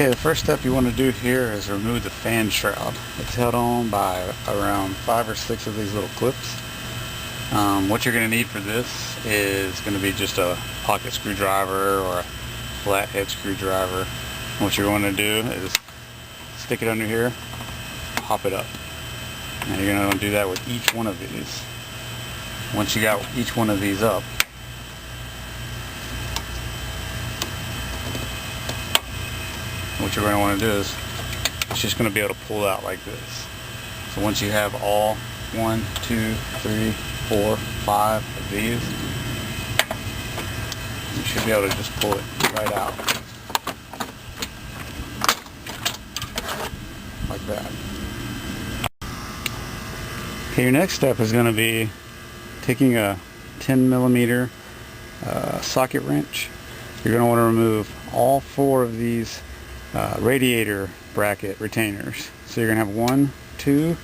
Okay, the first step you want to do here is remove the fan shroud. It's held on by around 5 or 6 of these little clips. What you're going to need for this is going to be just a pocket screwdriver or a flathead screwdriver. And what you're going to do is stick it under here, pop it up. And you're going to do that with each one of these. Once you got each one of these up, what you're going to want to do is it's just going to be able to pull out like this. So once you have all 1, 2, 3, 4, 5 of these, you should be able to just pull it right out like that. Okay, your next step is going to be taking a 10mm socket wrench. You're going to want to remove all 4 of these radiator bracket retainers. So you're going to have 1, 2,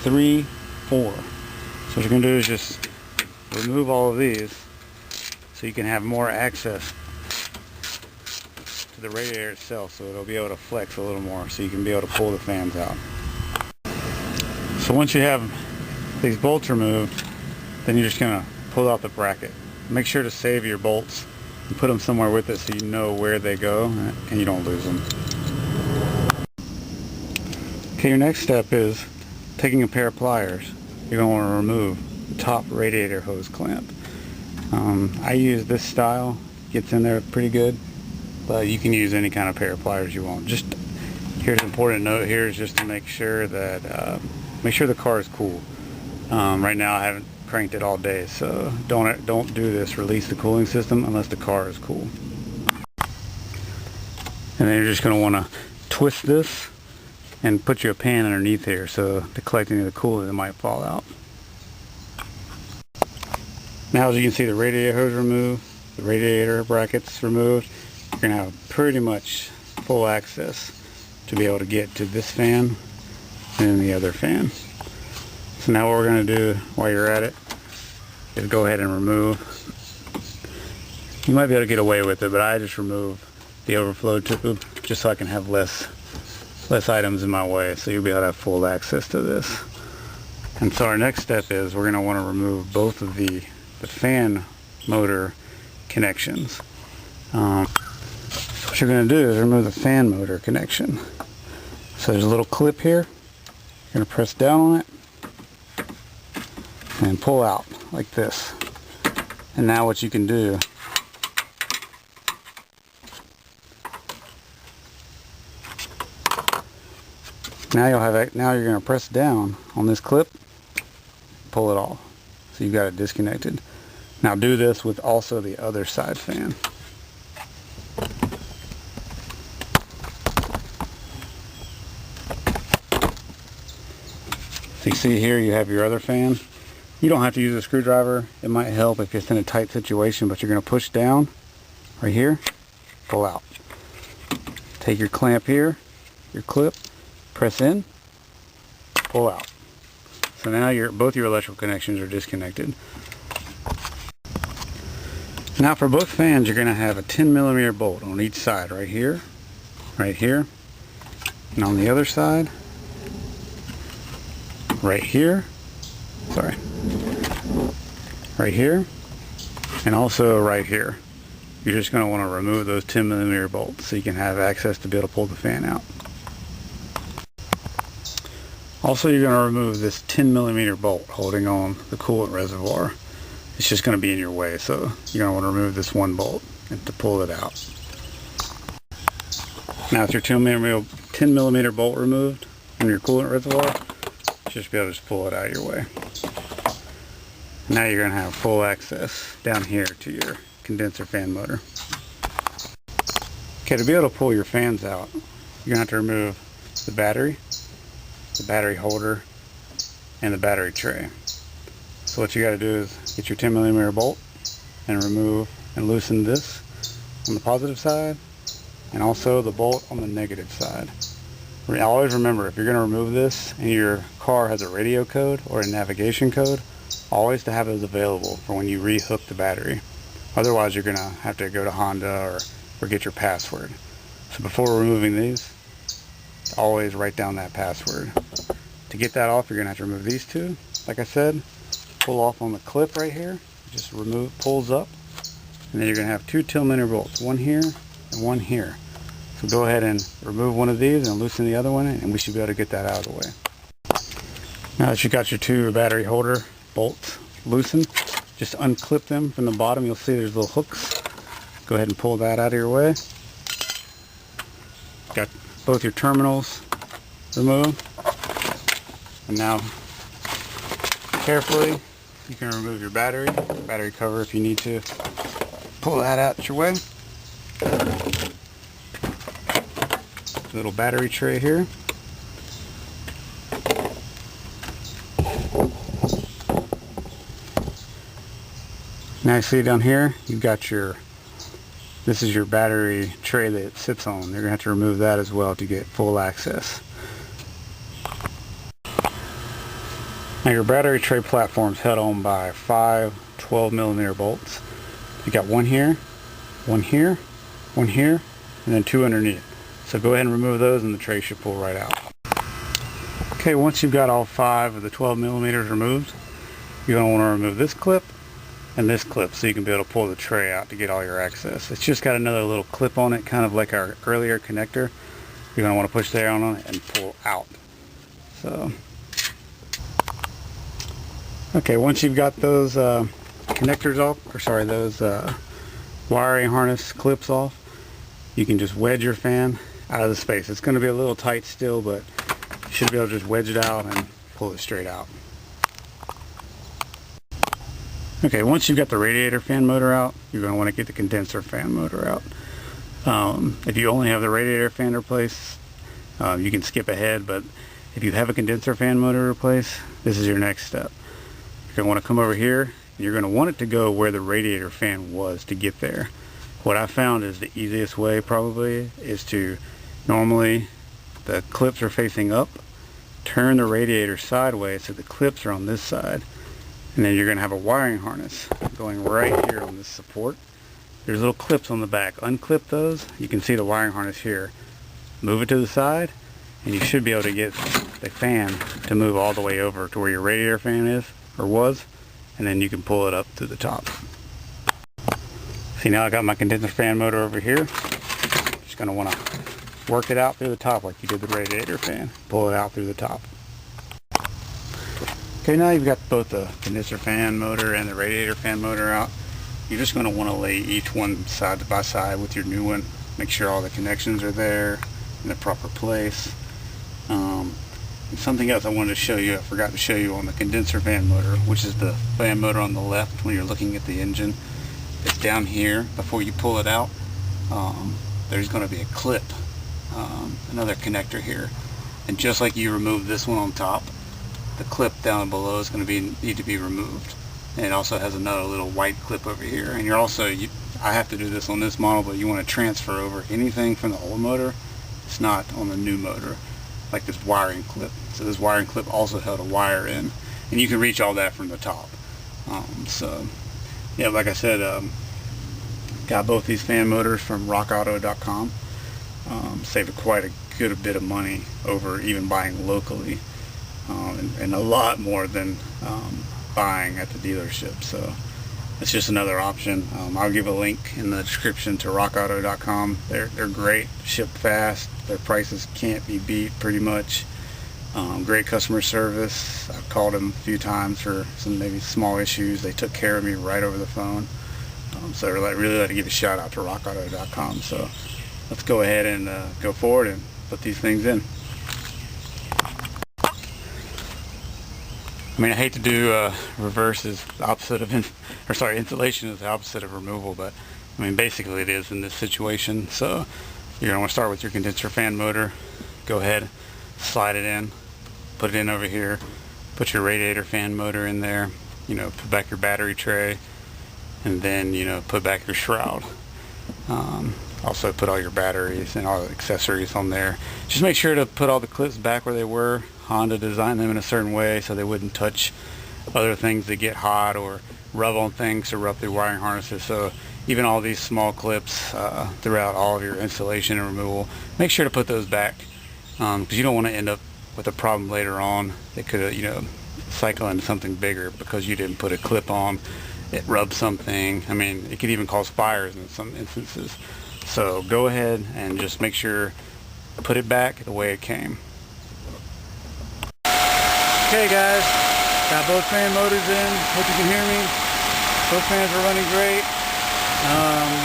3, 4. So what you're going to do is just remove all of these so you can have more access to the radiator itself, so it'll be able to flex a little more so you can be able to pull the fans out. So once you have these bolts removed, then you're just going to pull out the bracket. Make sure to save your bolts and put them somewhere with it so you know where they go and you don't lose them. Okay, your next step is taking a pair of pliers. You're going to want to remove the top radiator hose clamp. I use this style, gets in there pretty good, but you can use any kind of pair of pliers you want. Just here's an important note here is just to make sure that the car is cool. Right now I haven't cranked it all day, so don't do this. Release the cooling system unless the car is cool. And then you're just going to want to twist this and put your pan underneath here so to collect any of the coolant that might fall out. Now as you can see, the radiator hose removed, the radiator brackets removed. You're going to have pretty much full access to be able to get to this fan and the other fan. So now what we're going to do while you're at it is go ahead and remove. You might be able to get away with it, but I just remove the overflow tube just so I can have less items in my way, so you'll be able to have full access to this. And so our next step is we're going to want to remove both of the fan motor connections. So what you're going to do is remove the fan motor connection. So there's a little clip here. You're going to press down on it and pull out like this. And now what you can do now you're going to press down on this clip, pull it off. So you've got it disconnected. Now do this with also the other side fan. So you see here you have your other fan. You don't have to use a screwdriver. It might help if it's in a tight situation, but you're going to push down right here, pull out. Take your clamp here, your clip, press in, pull out. So now both your electrical connections are disconnected. Now for both fans, you're going to have a 10mm bolt on each side, right here, and on the other side, right here, right here, and also right here. You're just going to want to remove those 10mm bolts so you can have access to be able to pull the fan out. Also, you're going to remove this 10mm bolt holding on the coolant reservoir. It's just going to be in your way, so you're going to want to remove this one bolt and to pull it out. Now with your 10mm bolt removed from your coolant reservoir, you should be able to just pull it out of your way. Now you're going to have full access down here to your condenser fan motor. Okay, to be able to pull your fans out, you're going to have to remove the battery holder, and the battery tray. So what you got to do is get your 10mm bolt and remove and loosen this on the positive side and also the bolt on the negative side. Always remember, if you're going to remove this and your car has a radio code or a navigation code, always to have those available for when you re-hook the battery. Otherwise you're going to have to go to Honda or get your password. So before removing these, always write down that password. To get that off, you're going to have to remove these two. Like I said, pull off on the clip right here. Just remove, pulls up. And then you're going to have two Tillman bolts, one here and one here. So go ahead and remove one of these and loosen the other one, and we should be able to get that out of the way. Now that you got your two battery holder bolts loosened, just unclip them from the bottom. You'll see there's little hooks. Go ahead and pull that out of your way. Got both your terminals removed. And now, carefully, you can remove your battery cover if you need to. Pull that out your way. Little battery tray here. Now you see down here, you've got this is your battery tray that it sits on. You're going to have to remove that as well to get full access. Now your battery tray platform is held on by 5 12mm bolts. You got one here, one here, one here, and then two underneath. So go ahead and remove those and the tray should pull right out. Okay, once you've got all 5 of the 12mm removed, you're going to want to remove this clip and this clip so you can be able to pull the tray out to get all your access. It's just got another little clip on it, kind of like our earlier connector. You're going to want to push down on it and pull out. So, okay, once you've got those connectors off, or sorry, those wiring harness clips off, you can just wedge your fan out of the space. It's going to be a little tight still, but you should be able to just wedge it out and pull it straight out. Okay, once you've got the radiator fan motor out, you're going to want to get the condenser fan motor out. If you only have the radiator fan replaced, you can skip ahead, but if you have a condenser fan motor replaced, this is your next step. You're going to want to come over here, and you're going to want it to go where the radiator fan was to get there. What I found is the easiest way probably is to, normally the clips are facing up, turn the radiator sideways so the clips are on this side, and then you're going to have a wiring harness going right here on this support. There's little clips on the back. Unclip those, you can see the wiring harness here. Move it to the side, and you should be able to get the fan to move all the way over to where your radiator fan is, or was, and then you can pull it up to the top. See, now I got my condenser fan motor over here. Just going to want to work it out through the top like you did the radiator fan. Pull it out through the top. Okay, now you've got both the condenser fan motor and the radiator fan motor out. You're just going to want to lay each one side by side with your new one. Make sure all the connections are there in the proper place. And something else I wanted to show you, I forgot to show you on the condenser fan motor, which is the fan motor on the left when you're looking at the engine. It's down here. Before you pull it out, there's going to be a clip, another connector here, and just like you removed this one on top, the clip down below is going to need to be removed. And it also has another little white clip over here. And you're also, I have to do this on this model, but you want to transfer over anything from the old motor. It's not on the new motor, like this wiring clip. So this wiring clip also held a wire in, and you can reach all that from the top. So yeah, like I said, got both these fan motors from rockauto.com. Saved quite a good bit of money over even buying locally, and a lot more than buying at the dealership. So it's just another option. I'll give a link in the description to rockauto.com. They're great, ship fast, their prices can't be beat pretty much. Great customer service. I've called them a few times for some maybe small issues. They took care of me right over the phone. So I'd really like to give a shout out to rockauto.com. So let's go ahead and go forward and put these things in. I mean, I hate to do reverse is the opposite of, installation is the opposite of removal, but I mean, basically it is in this situation. So you're going to want to start with your condenser fan motor. Go ahead, slide it in, put it in over here, put your radiator fan motor in there, put back your battery tray, and then, put back your shroud. Also put all your batteries and all the accessories on there. Just make sure to put all the clips back where they were. Honda designed them in a certain way so they wouldn't touch other things that get hot or rub on things or rub through wiring harnesses. So even all these small clips throughout all of your installation and removal. Make sure to put those back, because you don't want to end up with a problem later on that could, cycle into something bigger because you didn't put a clip on. It rubbed something. I mean, it could even cause fires in some instances. So go ahead and just make sure to put it back the way it came. Okay guys, got both fan motors in. Hope you can hear me. Both fans are running great.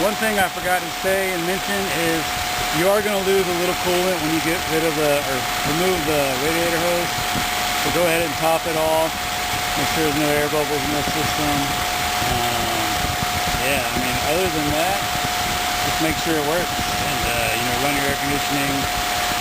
One thing I forgot to say and mention is you are going to lose a little coolant when you get rid of remove the radiator hose. So go ahead and top it off. Make sure there's no air bubbles in the system. Yeah, I mean, other than that, just make sure it works. And run your air conditioning,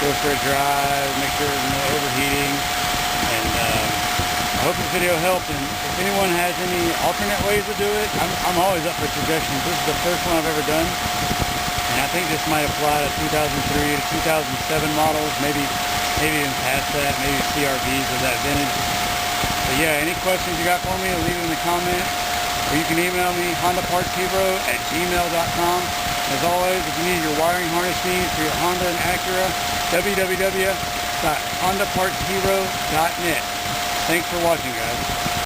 go for a drive, make sure there's no overheating. And I hope this video helped, and if anyone has any alternate ways to do it, I'm always up for suggestions. This is the first one I've ever done, and I think this might apply to 2003 to 2007 models, maybe even past that, maybe CRVs of that vintage. But yeah, any questions you got for me, leave them in the comments, or you can email me, hondapartshero@gmail.com. As always, if you need your wiring harness needs for your Honda and Acura, www.hondapartshero.net. Thanks for watching, guys.